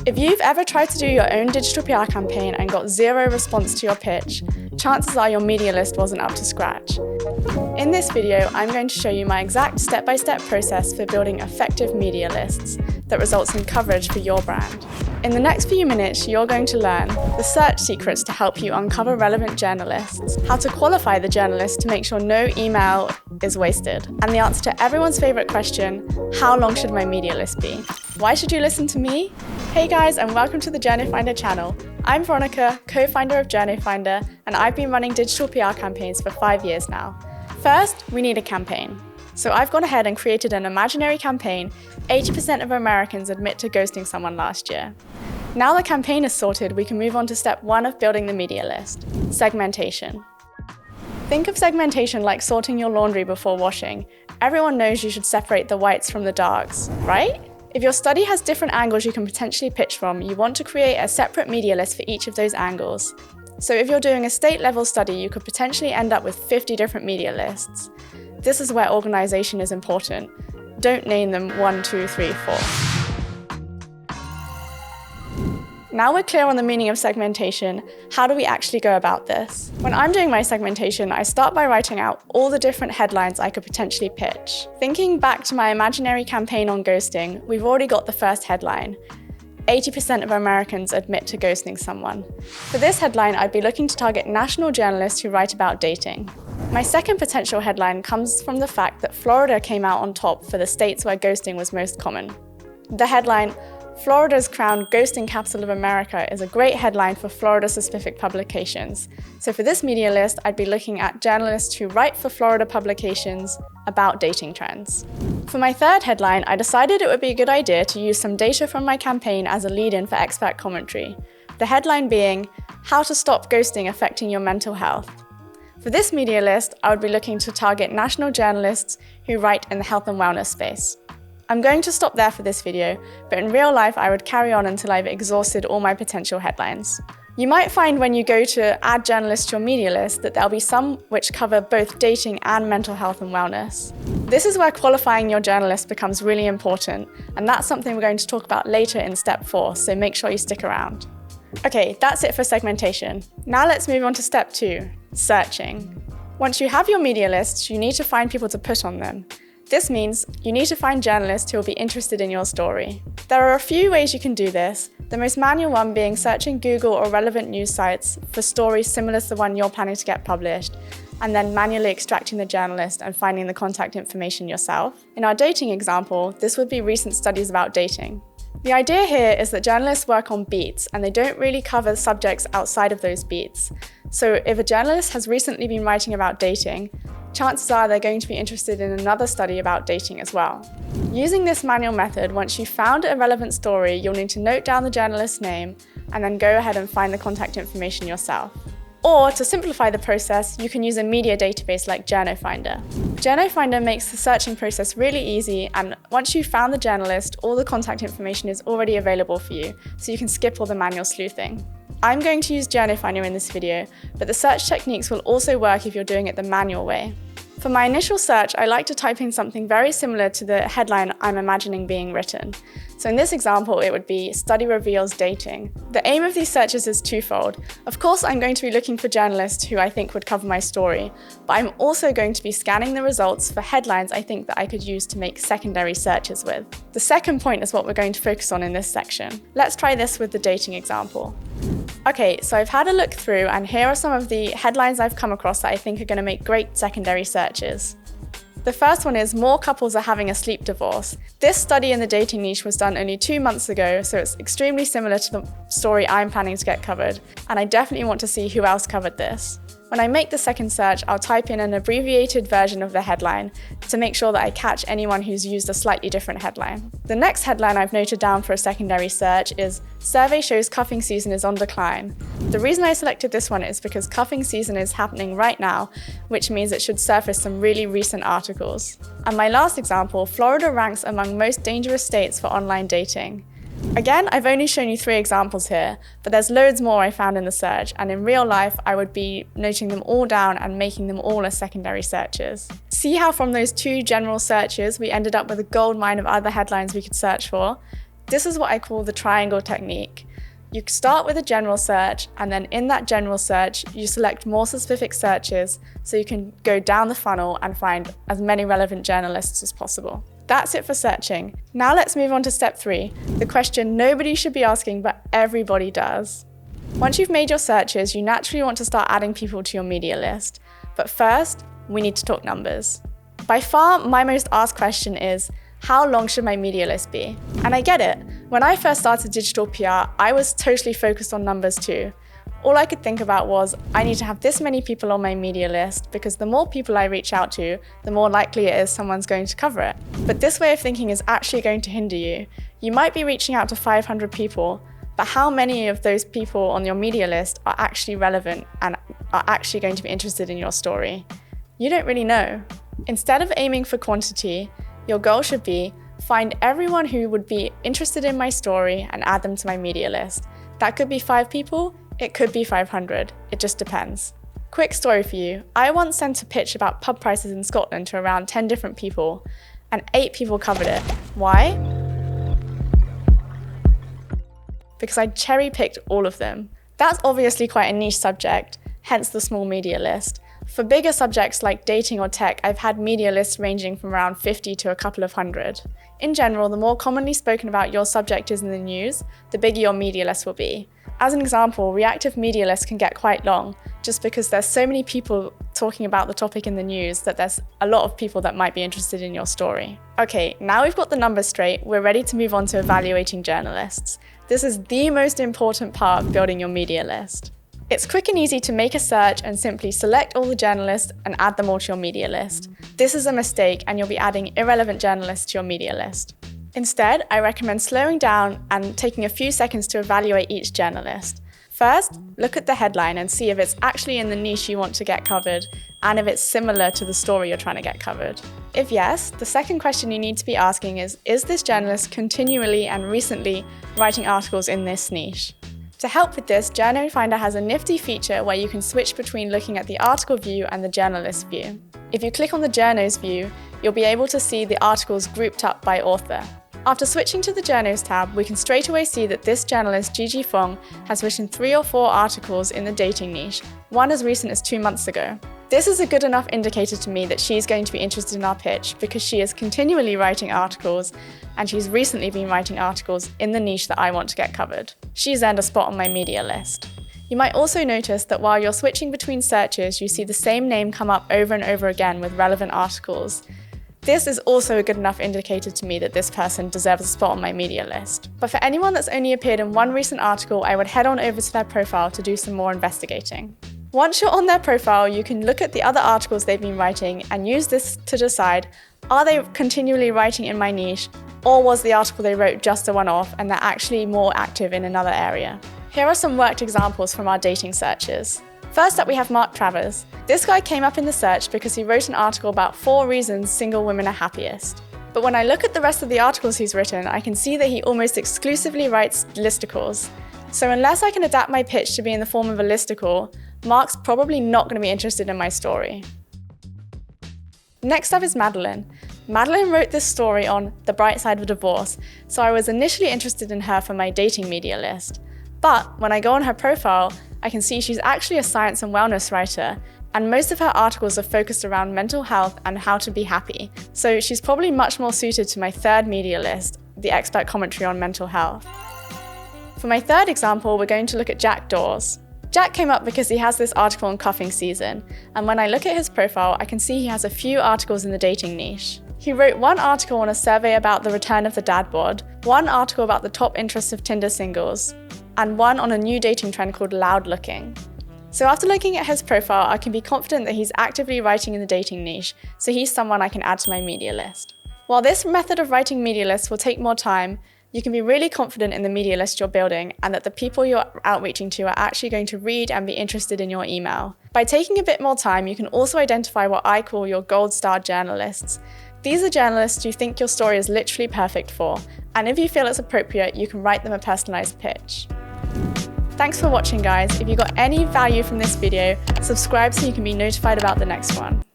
If you've ever tried to do your own digital PR campaign and got zero response to your pitch, chances are your media list wasn't up to scratch. In this video, I'm going to show you my exact step-by-step process for building effective media lists that results in coverage for your brand. In the next few minutes, you're going to learn the search secrets to help you uncover relevant journalists, how to qualify the journalist to make sure no email is wasted, and the answer to everyone's favorite question, how long should my media list be? Why should you listen to me? Hey guys, and welcome to the JournoFinder channel. I'm Veronica, co-founder of JournoFinder, and I've been running digital PR campaigns for 5 years now. First, we need a campaign. So I've gone ahead and created an imaginary campaign. 80% of Americans admit to ghosting someone last year. Now the campaign is sorted, we can move on to step 1 of building the media list, segmentation. Think of segmentation like sorting your laundry before washing. Everyone knows you should separate the whites from the darks, right? If your study has different angles you can potentially pitch from, you want to create a separate media list for each of those angles. So if you're doing a state-level study, you could potentially end up with 50 different media lists. This is where organization is important. Don't name them 1, 2, 3, 4. Now we're clear on the meaning of segmentation, how do we actually go about this? When I'm doing my segmentation, I start by writing out all the different headlines I could potentially pitch. Thinking back to my imaginary campaign on ghosting, we've already got the first headline. 80% of Americans admit to ghosting someone. For this headline, I'd be looking to target national journalists who write about dating. My second potential headline comes from the fact that Florida came out on top for the states where ghosting was most common. The headline, Florida's crowned ghosting capital of America, is a great headline for Florida-specific publications. So for this media list, I'd be looking at journalists who write for Florida publications about dating trends. For my third headline, I decided it would be a good idea to use some data from my campaign as a lead-in for expert commentary. The headline being, How to Stop Ghosting Affecting Your Mental Health. For this media list, I would be looking to target national journalists who write in the health and wellness space. I'm going to stop there for this video, but in real life I would carry on until I've exhausted all my potential headlines. You might find when you go to add journalists to your media list that there'll be some which cover both dating and mental health and wellness. This is where qualifying your journalist becomes really important, and that's something we're going to talk about later in step 4, so make sure you stick around. Okay, that's it for segmentation. Now let's move on to step 2, searching. Once you have your media lists, you need to find people to put on them. This means you need to find journalists who will be interested in your story. There are a few ways you can do this, the most manual one being searching Google or relevant news sites for stories similar to the one you're planning to get published, and then manually extracting the journalist and finding the contact information yourself. In our dating example, this would be recent studies about dating. The idea here is that journalists work on beats and they don't really cover subjects outside of those beats. So if a journalist has recently been writing about dating, chances are they're going to be interested in another study about dating as well. Using this manual method, once you've found a relevant story, you'll need to note down the journalist's name and then go ahead and find the contact information yourself. Or to simplify the process, you can use a media database like JournoFinder. JournoFinder makes the searching process really easy, and once you've found the journalist, all the contact information is already available for you, so you can skip all the manual sleuthing. I'm going to use JournoFinder in this video, but the search techniques will also work if you're doing it the manual way. For my initial search, I like to type in something very similar to the headline I'm imagining being written. So in this example, it would be Study Reveals Dating. The aim of these searches is twofold. Of course, I'm going to be looking for journalists who I think would cover my story, but I'm also going to be scanning the results for headlines I think that I could use to make secondary searches with. The second point is what we're going to focus on in this section. Let's try this with the dating example. Okay, so I've had a look through, and here are some of the headlines I've come across that I think are going to make great secondary searches. The first one is More Couples Are Having a Sleep Divorce. This study in the dating niche was done only 2 months ago, so it's extremely similar to the story I'm planning to get covered, and I definitely want to see who else covered this. When I make the second search, I'll type in an abbreviated version of the headline to make sure that I catch anyone who's used a slightly different headline. The next headline I've noted down for a secondary search is Survey Shows Cuffing Season is on Decline. The reason I selected this one is because cuffing season is happening right now, which means it should surface some really recent articles. And my last example, Florida ranks among most dangerous states for online dating. Again, I've only shown you 3 examples here, but there's loads more I found in the search, and in real life, I would be noting them all down and making them all as secondary searches. See how from those 2 general searches, we ended up with a goldmine of other headlines we could search for? This is what I call the triangle technique. You start with a general search, and then in that general search, you select more specific searches so you can go down the funnel and find as many relevant journalists as possible. That's it for searching. Now let's move on to step 3, the question nobody should be asking, but everybody does. Once you've made your searches, you naturally want to start adding people to your media list. But first, we need to talk numbers. By far, my most asked question is, how long should my media list be? And I get it. When I first started digital PR, I was totally focused on numbers too. All I could think about was, I need to have this many people on my media list because the more people I reach out to, the more likely it is someone's going to cover it. But this way of thinking is actually going to hinder you. You might be reaching out to 500 people, but how many of those people on your media list are actually relevant and are actually going to be interested in your story? You don't really know. Instead of aiming for quantity, your goal should be, find everyone who would be interested in my story and add them to my media list. That could be 5 people, it could be 500, it just depends. Quick story for you, I once sent a pitch about pub prices in Scotland to around 10 different people, and 8 people covered it. Why? Because I cherry-picked all of them. That's obviously quite a niche subject, hence the small media list. For bigger subjects like dating or tech, I've had media lists ranging from around 50 to a couple of hundred. In general, the more commonly spoken about your subject is in the news, the bigger your media list will be. As an example, reactive media lists can get quite long, just because there's so many people talking about the topic in the news that there's a lot of people that might be interested in your story. Okay, now we've got the numbers straight, we're ready to move on to evaluating journalists. This is the most important part of building your media list. It's quick and easy to make a search and simply select all the journalists and add them all to your media list. This is a mistake and you'll be adding irrelevant journalists to your media list. Instead, I recommend slowing down and taking a few seconds to evaluate each journalist. First, look at the headline and see if it's actually in the niche you want to get covered and if it's similar to the story you're trying to get covered. If yes, the second question you need to be asking is this journalist continually and recently writing articles in this niche? To help with this, JournoFinder has a nifty feature where you can switch between looking at the article view and the journalist view. If you click on the journos view, you'll be able to see the articles grouped up by author. After switching to the journos tab, we can straight away see that this journalist, Gigi Fong, has written 3 or 4 articles in the dating niche, one as recent as 2 months ago. This is a good enough indicator to me that she's going to be interested in our pitch because she is continually writing articles and she's recently been writing articles in the niche that I want to get covered. She's earned a spot on my media list. You might also notice that while you're switching between searches, you see the same name come up over and over again with relevant articles. This is also a good enough indicator to me that this person deserves a spot on my media list. But for anyone that's only appeared in one recent article, I would head on over to their profile to do some more investigating. Once you're on their profile, you can look at the other articles they've been writing and use this to decide, are they continually writing in my niche, or was the article they wrote just a one-off and they're actually more active in another area? Here are some worked examples from our dating searches. First up, we have Mark Travers. This guy came up in the search because he wrote an article about 4 reasons single women are happiest. But when I look at the rest of the articles he's written, I can see that he almost exclusively writes listicles. So unless I can adapt my pitch to be in the form of a listicle, Mark's probably not going to be interested in my story. Next up is Madeline. Madeline wrote this story on the bright side of divorce, so I was initially interested in her for my dating media list. But when I go on her profile, I can see she's actually a science and wellness writer, and most of her articles are focused around mental health and how to be happy. So she's probably much more suited to my third media list, the expert commentary on mental health. For my third example, we're going to look at Jack Dawes. Jack came up because he has this article on cuffing season, and when I look at his profile, I can see he has a few articles in the dating niche. He wrote one article on a survey about the return of the dad bod, one article about the top interests of Tinder singles, and one on a new dating trend called loud looking. So after looking at his profile, I can be confident that he's actively writing in the dating niche, so he's someone I can add to my media list. While this method of writing media lists will take more time, you can be really confident in the media list you're building and that the people you're outreaching to are actually going to read and be interested in your email. By taking a bit more time, you can also identify what I call your gold star journalists. These are journalists you think your story is literally perfect for, and if you feel it's appropriate, you can write them a personalized pitch. Thanks for watching, guys. If you got any value from this video, subscribe so you can be notified about the next one.